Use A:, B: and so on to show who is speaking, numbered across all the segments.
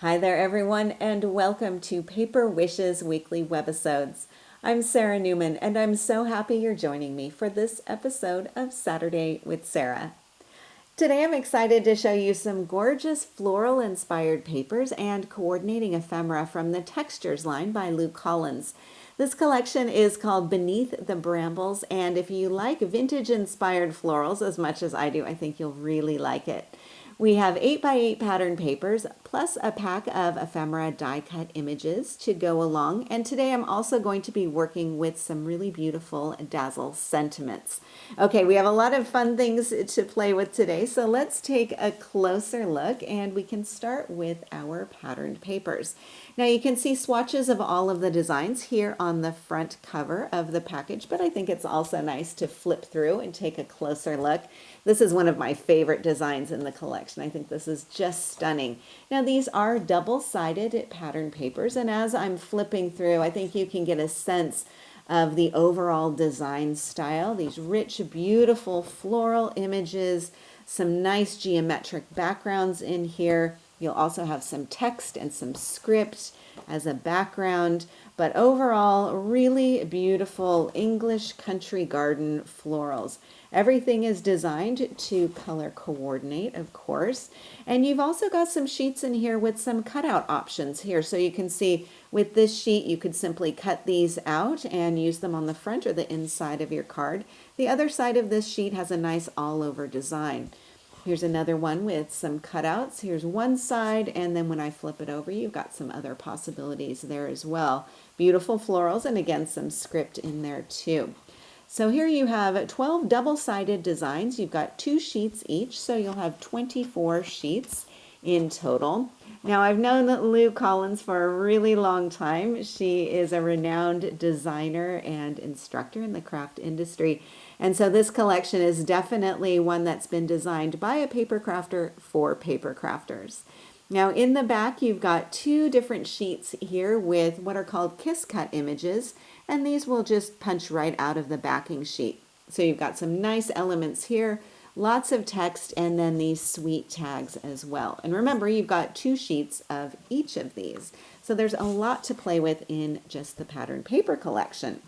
A: Hi there, everyone, and welcome to Paper Wishes Weekly Webisodes. I'm Sara Newman, and I'm so happy you're joining me for this episode of Saturday with Sara. Today I'm excited to show you some gorgeous floral-inspired papers and coordinating ephemera from the Textures line by Lou Collins. This collection is called Beneath the Brambles, and if you like vintage-inspired florals as much as I do, I think you'll really like it. We have 8x8 pattern papers plus a pack of ephemera die cut images to go along, and today I'm also going to be working with some really beautiful dazzle sentiments. Okay, we have a lot of fun things to play with today, so let's take a closer look and we can start with our patterned papers. Now you can see swatches of all of the designs here on the front cover of the package, but I think it's also nice to flip through and take a closer look. This is one of my favorite designs in the collection. I think this is just stunning. Now these are double-sided pattern papers, and as I'm flipping through, I think you can get a sense of the overall design style. These rich, beautiful floral images, some nice geometric backgrounds in here. You'll also have some text and some script as a background, but overall, really beautiful English country garden florals. Everything is designed to color coordinate, of course, and you've also got some sheets in here with some cutout options here. So you can see with this sheet, you could simply cut these out and use them on the front or the inside of your card. The other side of this sheet has a nice all-over design. Here's another one with some cutouts. Here's one side, and then when I flip it over, you've got some other possibilities there as well. Beautiful florals, and again, some script in there too. So here you have 12 double-sided designs. You've got 2 sheets each, so you'll have 24 sheets in total. Now, I've known Lou Collins for a really long time. She is a renowned designer and instructor in the craft industry. And so this collection is definitely one that's been designed by a paper crafter for paper crafters. Now in the back, you've got 2 different sheets here with what are called kiss cut images, and these will just punch right out of the backing sheet. So you've got some nice elements here, lots of text, and then these sweet tags as well. And remember, you've got 2 sheets of each of these. So there's a lot to play with in just the pattern paper collection.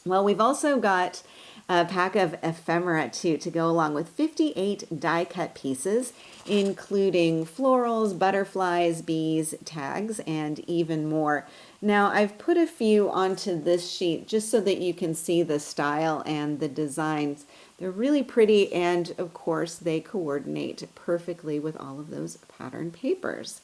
A: Well, we've also got a pack of ephemera too to go along with 58 die cut pieces, including florals, butterflies, bees, tags, and even more. Now I've put a few onto this sheet just so that you can see the style and the designs. They're really pretty, and of course they coordinate perfectly with all of those pattern papers.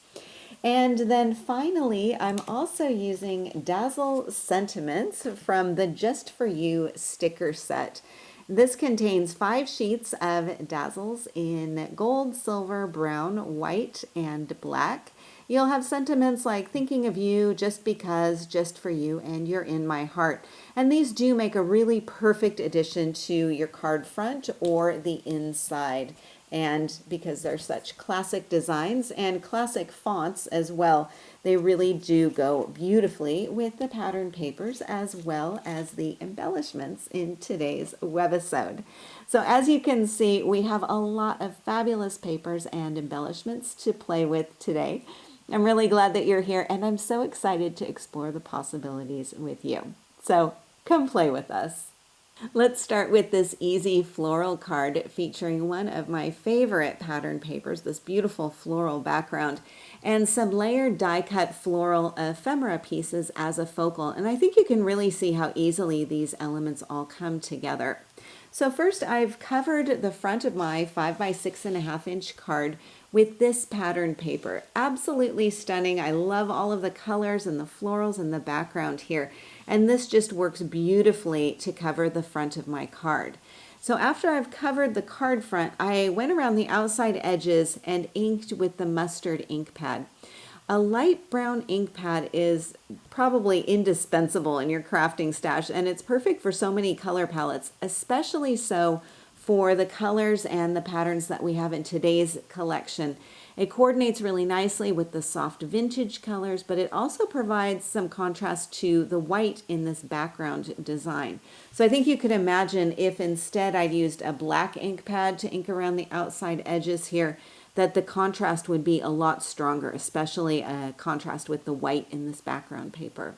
A: And then finally, I'm also using Dazzle Sentiments from the Just For You sticker set. This contains 5 sheets of dazzles in gold, silver, brown, white, and black. You'll have sentiments like thinking of you, just because, just for you, and you're in my heart. And these do make a really perfect addition to your card front or the inside. And because they're such classic designs and classic fonts as well, they really do go beautifully with the pattern papers as well as the embellishments in today's webisode. So as you can see, we have a lot of fabulous papers and embellishments to play with today. I'm really glad that you're here, and I'm so excited to explore the possibilities with you. So come play with us. Let's start with this easy floral card featuring one of my favorite pattern papers, this beautiful floral background, and some layered die cut floral ephemera pieces as a focal. And I think you can really see how easily these elements all come together. So first, I've covered the front of my 5x6.5-inch card with this pattern paper. Absolutely stunning. I love all of the colors and the florals in the background here. And this just works beautifully to cover the front of my card. So after I've covered the card front, I went around the outside edges and inked with the mustard ink pad. A light brown ink pad is probably indispensable in your crafting stash, and it's perfect for so many color palettes, especially so for the colors and the patterns that we have in today's collection. It coordinates really nicely with the soft vintage colors, but it also provides some contrast to the white in this background design. So I think you could imagine if instead I'd used a black ink pad to ink around the outside edges here, that the contrast would be a lot stronger, especially a contrast with the white in this background paper.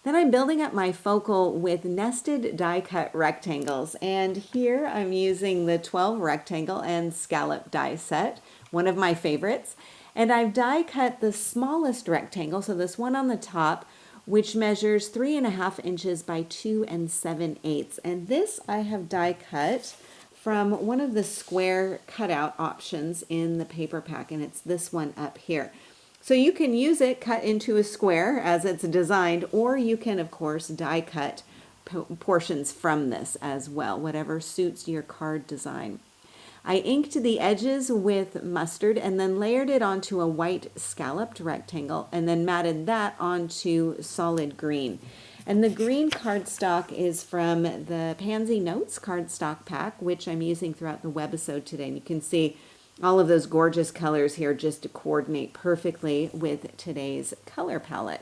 A: Then I'm building up my focal with nested die cut rectangles, and here I'm using the 12 rectangle and scallop die set, one of my favorites. And I've die cut the smallest rectangle, so this one on the top, which measures 3.5 inches by 2 7/8. And this I have die cut from one of the square cutout options in the paper pack, and it's this one up here. So you can use it cut into a square as it's designed, or you can, of course, die cut portions from this as well, whatever suits your card design. I inked the edges with mustard and then layered it onto a white scalloped rectangle and then matted that onto solid green. And the green cardstock is from the Pansy Notes cardstock pack, which I'm using throughout the webisode today. And you can see all of those gorgeous colors here just to coordinate perfectly with today's color palette.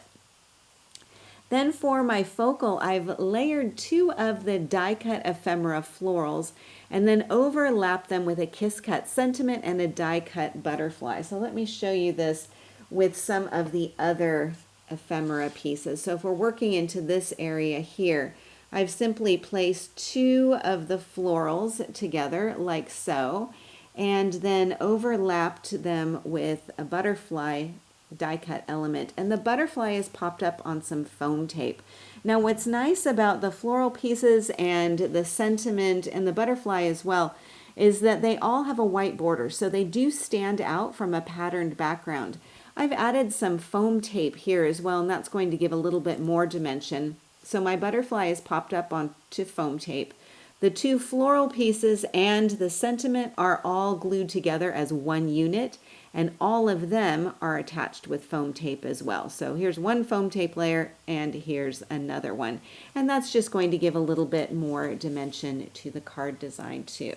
A: Then for my focal, I've layered 2 of the die cut ephemera florals and then overlapped them with a kiss cut sentiment and a die cut butterfly. So let me show you this with some of the other ephemera pieces. So if we're working into this area here, I've simply placed 2 of the florals together like so, and then overlapped them with a butterfly die cut element, and the butterfly is popped up on some foam tape. Now what's nice about the floral pieces and the sentiment and the butterfly as well is that they all have a white border, so they do stand out from a patterned background. I've added some foam tape here as well, and that's going to give a little bit more dimension. So my butterfly is popped up onto foam tape. The 2 floral pieces and the sentiment are all glued together as one unit, and all of them are attached with foam tape as well. So here's one foam tape layer and here's another one. And that's just going to give a little bit more dimension to the card design too.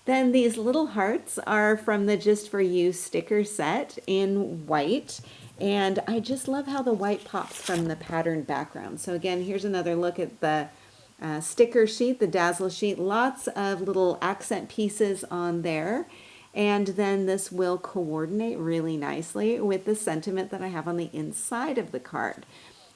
A: Then these little hearts are from the Just For You sticker set in white. And I just love how the white pops from the patterned background. So again, here's another look at the sticker sheet, the Dazzle sheet. Lots of little accent pieces on there. And then this will coordinate really nicely with the sentiment that I have on the inside of the card.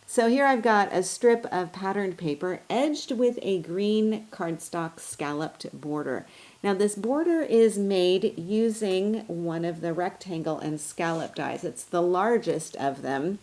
A: So here I've got a strip of patterned paper edged with a green cardstock scalloped border. Now this border is made using one of the rectangle and scallop dies. It's the largest of them.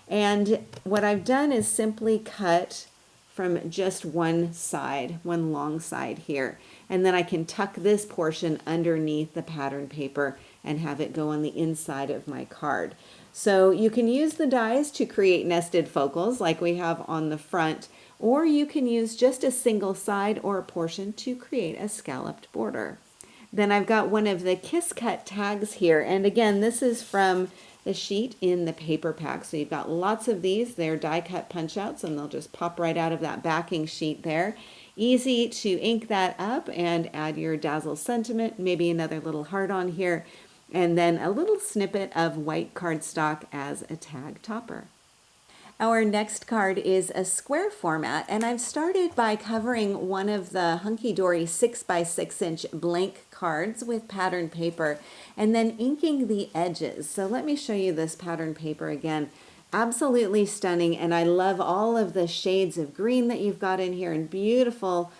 A: And what I've done is simply cut from just one side, one long side here. And then I can tuck this portion underneath the pattern paper and have it go on the inside of my card. So you can use the dies to create nested focals like we have on the front, or you can use just a single side or a portion to create a scalloped border. Then I've got one of the Kiss Cut tags here, and again, this is from the sheet in the paper pack. So you've got lots of these. They're die cut punch outs and they'll just pop right out of that backing sheet there. Easy to ink that up and add your Dazzle sentiment, maybe another little heart on here, and then a little snippet of white cardstock as a tag topper. Our next card is a square format, and I've started by covering one of the Hunky Dory 6x6 blank cards with pattern paper and then inking the edges. So let me show you this pattern paper again. Absolutely stunning, and I love all of the shades of green that you've got in here and beautiful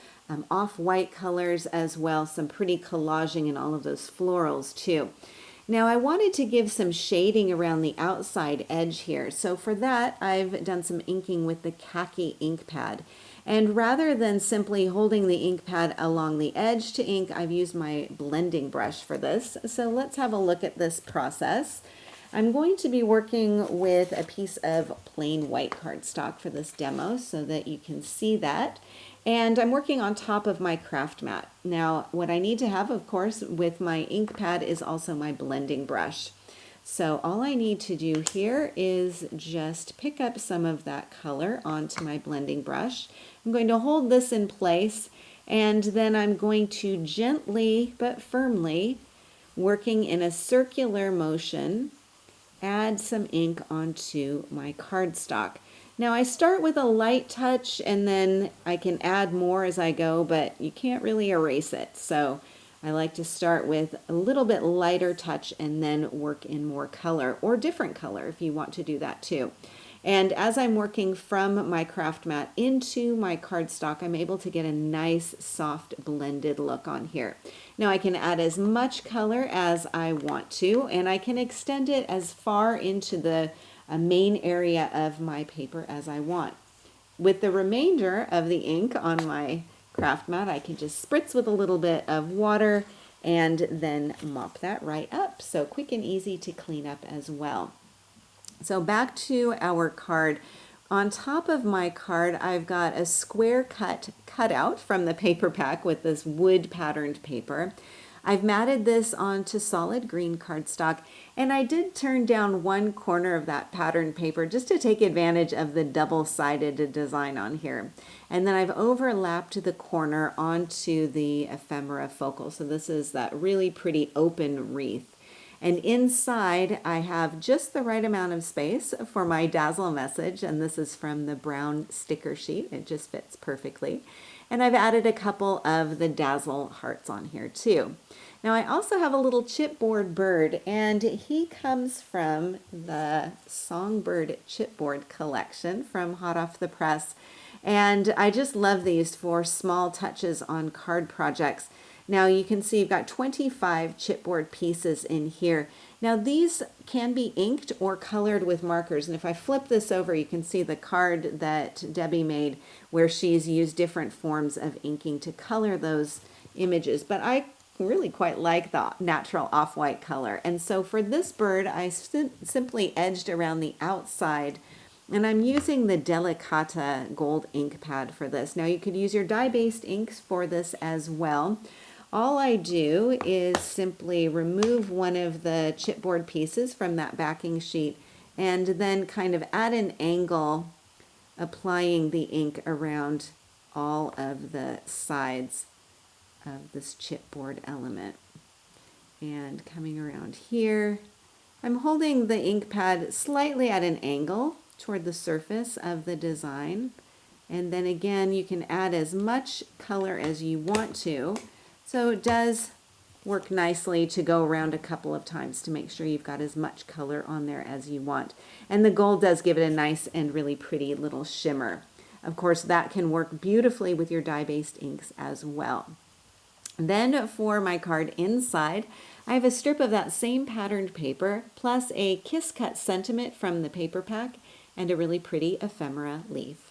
A: off-white colors as well. Some pretty collaging in all of those florals too. Now I wanted to give some shading around the outside edge here. So for that, I've done some inking with the khaki ink pad. And rather than simply holding the ink pad along the edge to ink, I've used my blending brush for this. So let's have a look at this process. I'm going to be working with a piece of plain white cardstock for this demo so that you can see that. And I'm working on top of my craft mat. Now, what I need to have, of course, with my ink pad is also my blending brush. So all I need to do here is just pick up some of that color onto my blending brush. I'm going to hold this in place, and then I'm going to gently but firmly, working in a circular motion, add some ink onto my cardstock. Now I start with a light touch and then I can add more as I go, but you can't really erase it. So I like to start with a little bit lighter touch and then work in more color or different color if you want to do that too. And as I'm working from my craft mat into my cardstock, I'm able to get a nice soft blended look on here. Now I can add as much color as I want to, and I can extend it as far into the main area of my paper as I want. With the remainder of the ink on my craft mat, I can just spritz with a little bit of water and then mop that right up. So quick and easy to clean up as well. So back to our card. On top of my card, I've got a square cutout from the paper pack with this wood patterned paper. I've matted this onto solid green cardstock, and I did turn down one corner of that patterned paper just to take advantage of the double-sided design on here. And then I've overlapped the corner onto the ephemera focal. So this is that really pretty open wreath. And inside, I have just the right amount of space for my dazzle message, and this is from the brown sticker sheet. It just fits perfectly. And I've added a couple of the dazzle hearts on here too. Now I also have a little chipboard bird, and he comes from the Songbird Chipboard collection from Hot Off the Press. And I just love these for small touches on card projects. Now you can see you've got 25 chipboard pieces in here. Now these can be inked or colored with markers, and if I flip this over you can see the card that Debbie made where she's used different forms of inking to color those images, but I really quite like the natural off-white color. And so for this bird I simply edged around the outside, and I'm using the Delicata gold ink pad for this. Now you could use your dye-based inks for this as well. All I do is simply remove one of the chipboard pieces from that backing sheet and then kind of at an angle applying the ink around all of the sides of this chipboard element. And coming around here, I'm holding the ink pad slightly at an angle toward the surface of the design. And then again, you can add as much color as you want to. So it does work nicely to go around a couple of times to make sure you've got as much color on there as you want. And the gold does give it a nice and really pretty little shimmer. Of course, that can work beautifully with your dye-based inks as well. Then for my card inside, I have a strip of that same patterned paper plus a Kiss Cut sentiment from the paper pack and a really pretty ephemera leaf.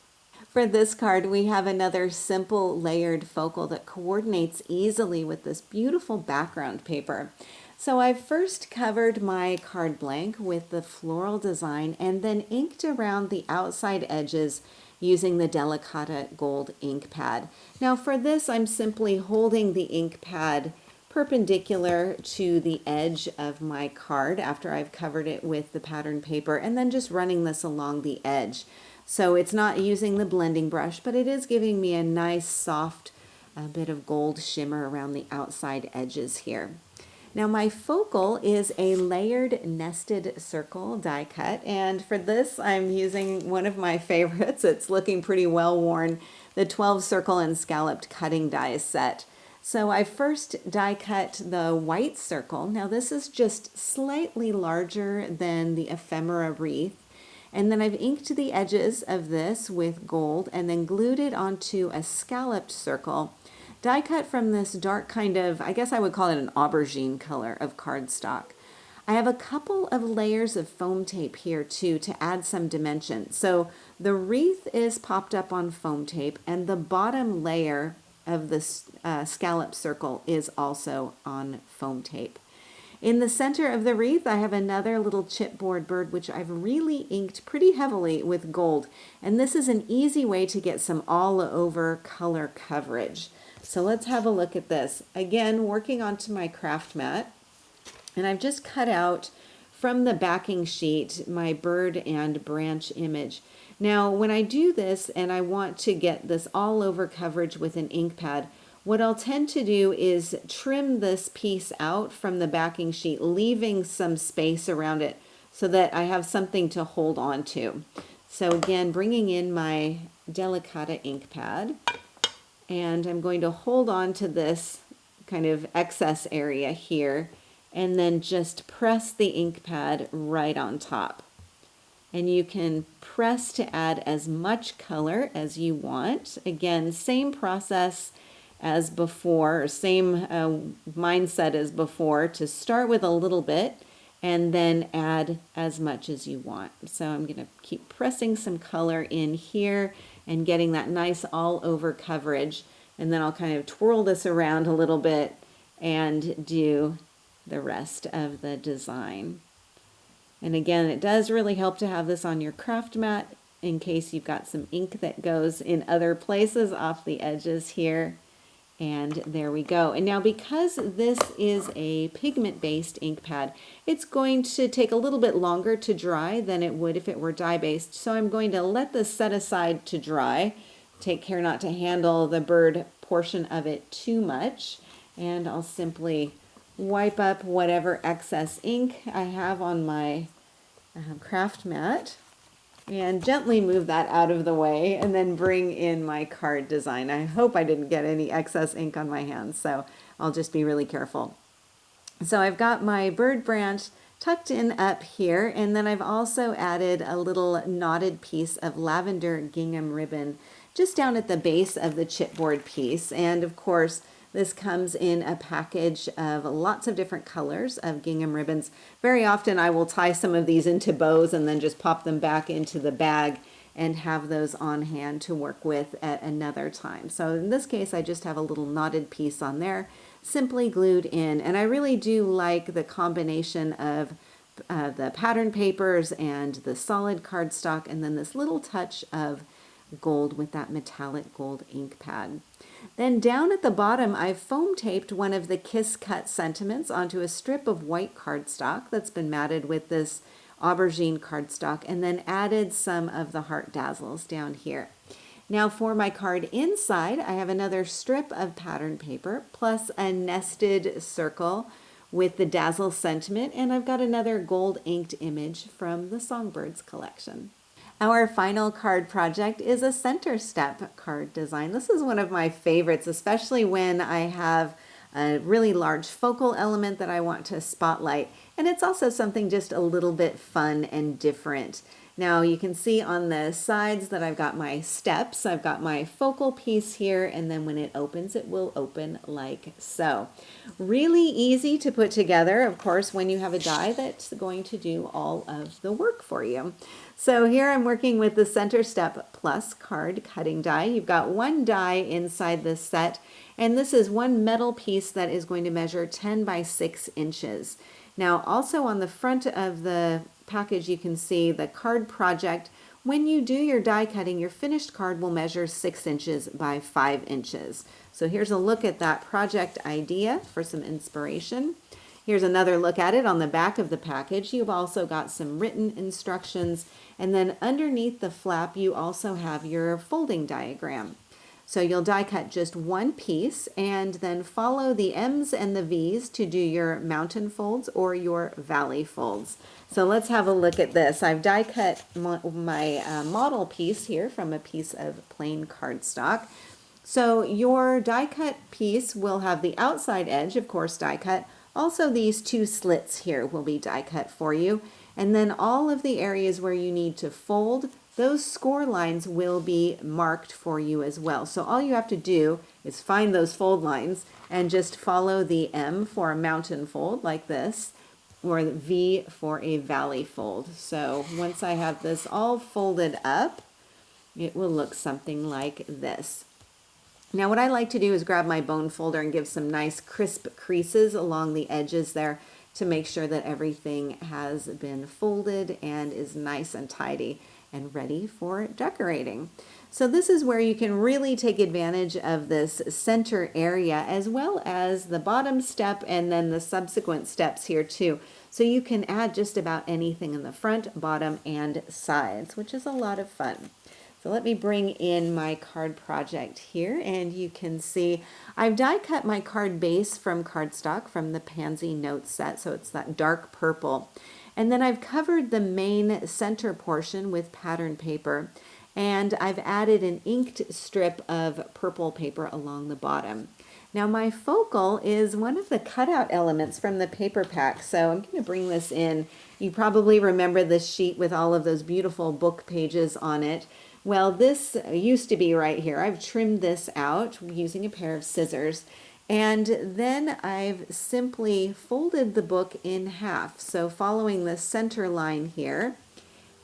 A: For this card, we have another simple layered focal that coordinates easily with this beautiful background paper. So I've first covered my card blank with the floral design and then inked around the outside edges using the Delicata gold ink pad. Now for this, I'm simply holding the ink pad perpendicular to the edge of my card after I've covered it with the pattern paper, and then just running this along the edge. So it's not using the blending brush, but it is giving me a nice soft bit of gold shimmer around the outside edges here. Now my focal is a layered nested circle die cut, and for this I'm using one of my favorites. It's looking pretty well worn, the 12 circle and scalloped cutting die set. So I first die cut the white circle. Now this is just slightly larger than the ephemera wreath. And then I've inked the edges of this with gold and then glued it onto a scalloped circle, die cut from this dark kind of, I guess I would call it an aubergine color of cardstock. I have a couple of layers of foam tape here too to add some dimension. So the wreath is popped up on foam tape and the bottom layer of this scallop circle is also on foam tape. In the center of the wreath, I have another little chipboard bird, which I've really inked pretty heavily with gold. And this is an easy way to get some all over color coverage. So let's have a look at this. Again, working onto my craft mat. And I've just cut out from the backing sheet my bird and branch image. Now, when I do this and I want to get this all over coverage with an ink pad, what I'll tend to do is trim this piece out from the backing sheet, leaving some space around it so that I have something to hold on to. So again, bringing in my Delicata ink pad, and I'm going to hold on to this kind of excess area here, and then just press the ink pad right on top. And you can press to add as much color as you want. Again, same process as before, or same mindset as before, to start with a little bit and then add as much as you want. So I'm going to keep pressing some color in here and getting that nice all over coverage. And then I'll kind of twirl this around a little bit and do the rest of the design. And again, it does really help to have this on your craft mat in case you've got some ink that goes in other places off the edges here. And there we go. And now because this is a pigment-based ink pad, it's going to take a little bit longer to dry than it would if it were dye-based. So I'm going to let this set aside to dry. Take care not to handle the bird portion of it too much. And I'll simply wipe up whatever excess ink I have on my craft mat and gently move that out of the way and then bring in my card design. I hope I didn't get any excess ink on my hands, so I'll just be really careful. So I've got my bird branch tucked in up here, and then I've also added a little knotted piece of lavender gingham ribbon just down at the base of the chipboard piece. And of course, this comes in a package of lots of different colors of gingham ribbons. Very often I will tie some of these into bows and then just pop them back into the bag and have those on hand to work with at another time. So in this case, I just have a little knotted piece on there, simply glued in. And I really do like the combination of the pattern papers and the solid cardstock, and then this little touch of gold with that metallic gold ink pad. Then down at the bottom, I've foam taped one of the Kiss Cut sentiments onto a strip of white cardstock that's been matted with this aubergine cardstock, and then added some of the heart dazzles down here. Now for my card inside, I have another strip of pattern paper plus a nested circle with the dazzle sentiment, and I've got another gold inked image from the Songbirds collection. Our final card project is a center step card design. This is one of my favorites, especially when I have a really large focal element that I want to spotlight. And it's also something just a little bit fun and different. Now you can see on the sides that I've got my steps. I've got my focal piece here, and then when it opens, it will open like so. Really easy to put together, of course, when you have a die that's going to do all of the work for you. So here I'm working with the Center Step Plus card cutting die. You've got one die inside this set, and this is one metal piece that is going to measure 10 by 6 inches. Now also on the front of the package you can see the card project. When you do your die cutting, your finished card will measure 6 inches by 5 inches. So here's a look at that project idea for some inspiration. Here's another look at it on the back of the package. You've also got some written instructions, and then underneath the flap you also have your folding diagram. So you'll die cut just one piece and then follow the M's and the V's to do your mountain folds or your valley folds. So let's have a look at this. I've die cut my model piece here from a piece of plain cardstock. So your die cut piece will have the outside edge, of course, die cut. Also these two slits here will be die cut for you. And then all of the areas where you need to fold, those score lines will be marked for you as well. So all you have to do is find those fold lines and just follow the M for a mountain fold like this, or the V for a valley fold. So once I have this all folded up, it will look something like this. Now what I like to do is grab my bone folder and give some nice crisp creases along the edges there to make sure that everything has been folded and is nice and tidy and ready for decorating. So this is where you can really take advantage of this center area as well as the bottom step and then the subsequent steps here too. So you can add just about anything in the front, bottom, and sides, which is a lot of fun. So let me bring in my card project here, and you can see I've die cut my card base from cardstock from the Pansy Note set, so it's that dark purple. And then I've covered the main center portion with pattern paper, and I've added an inked strip of purple paper along the bottom. Now my focal is one of the cutout elements from the paper pack. So I'm going to bring this in. You probably remember this sheet with all of those beautiful book pages on it. Well, this used to be right here. I've trimmed this out using a pair of scissors. And then I've simply folded the book in half. So following the center line here,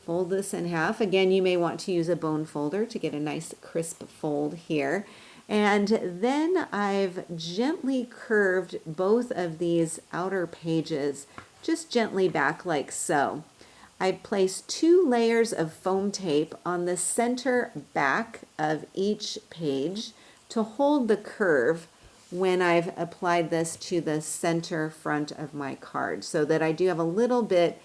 A: fold this in half. Again, you may want to use a bone folder to get a nice crisp fold here. And then I've gently curved both of these outer pages, just gently back like so. I placed 2 layers of foam tape on the center back of each page to hold the curve when I've applied this to the center front of my card, so that I do have a little bit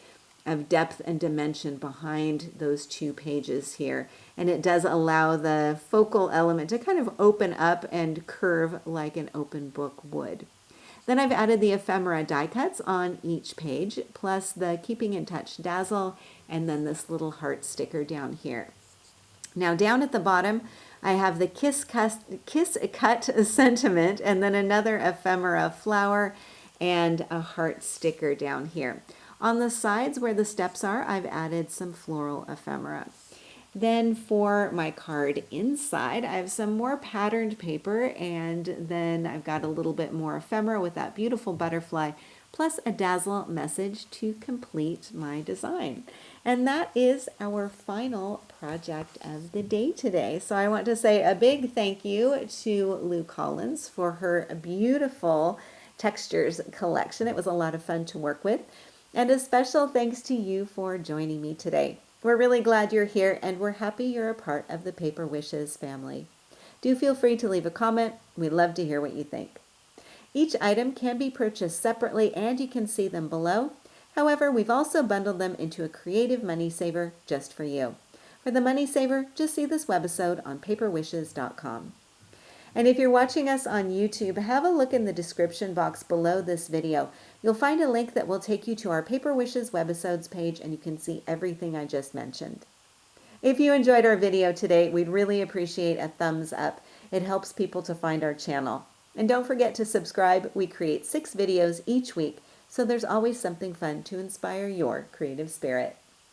A: of depth and dimension behind those 2 pages here. And it does allow the focal element to kind of open up and curve like an open book would. Then I've added the ephemera die cuts on each page, plus the Keeping in Touch Dazzle, and then this little heart sticker down here. Now down at the bottom, I have the Kiss Cut sentiment, and then another ephemera flower and a heart sticker down here. On the sides where the steps are, I've added some floral ephemera. Then for my card inside, I have some more patterned paper, and then I've got a little bit more ephemera with that beautiful butterfly, plus a dazzle message to complete my design. And that is our final project of the day today. So I want to say a big thank you to Lou Collins for her beautiful textures collection. It was a lot of fun to work with. And a special thanks to you for joining me today. We're really glad you're here, and we're happy you're a part of the Paper Wishes family. Do feel free to leave a comment. We'd love to hear what you think. Each item can be purchased separately, and you can see them below. However, we've also bundled them into a creative money saver just for you. For the money saver, just see this webisode on paperwishes.com. And if you're watching us on YouTube, have a look in the description box below this video. You'll find a link that will take you to our Paper Wishes webisodes page, and you can see everything I just mentioned. If you enjoyed our video today, we'd really appreciate a thumbs up. It helps people to find our channel. And don't forget to subscribe. We create 6 videos each week, so there's always something fun to inspire your creative spirit.